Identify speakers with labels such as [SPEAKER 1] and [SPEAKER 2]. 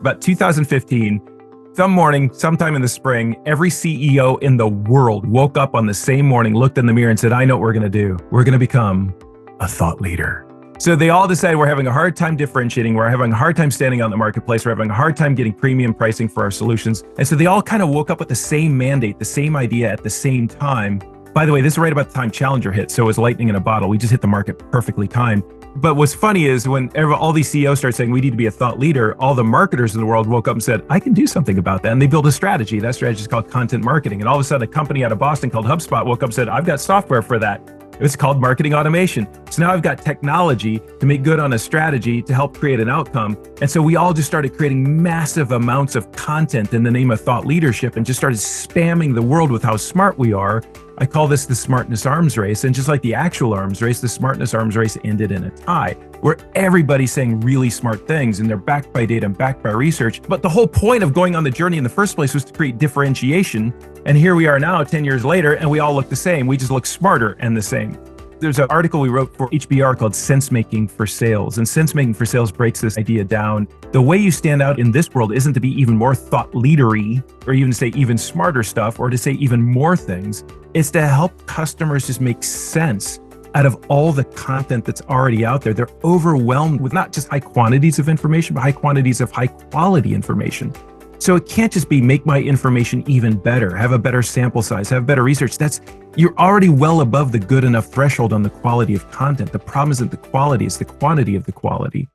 [SPEAKER 1] About 2015, some morning, sometime in the spring, every CEO in the world woke up on the same morning, looked in the mirror and said, I know what we're going to do. We're going to become a thought leader. So they all decided we're having a hard time differentiating. We're having a hard time standing out in the marketplace. We're having a hard time getting premium pricing for our solutions. And so they all kind of woke up with the same mandate, the same idea at the same time. By the way, this is right about the time Challenger hit. So it was lightning in a bottle. We just hit the market perfectly timed. But what's funny is when all these CEOs start saying we need to be a thought leader, all the marketers in the world woke up and said, I can do something about that. And they built a strategy. That strategy is called content marketing. And all of a sudden, a company out of Boston called HubSpot woke up and said, I've got software for that. It's called marketing automation. So now I've got technology to make good on a strategy to help create an outcome. And so we all just started creating massive amounts of content in the name of thought leadership and just started spamming the world with how smart we are. I call this the Smartness arms race. And just like the actual arms race, the Smartness arms race ended in a tie where everybody's saying really smart things and they're backed by data and backed by research. But the whole point of going on the journey in the first place was to create differentiation. And here we are now 10 years later, and we all look the same. We just look smarter and the same. There's an article we wrote for HBR called Sense Making for Sales. And Sense Making for Sales breaks this idea down. The way you stand out in this world isn't to be even more thought leadery or even to say even smarter stuff or to say even more things. It's to help customers just make sense out of all the content that's already out there. They're overwhelmed with not just high quantities of information, but high quantities of high quality information. So it can't just be make my information even better, have a better sample size, have better research. You're already well above the good enough threshold on the quality of content. The problem isn't the quality, it's the quantity of the quality.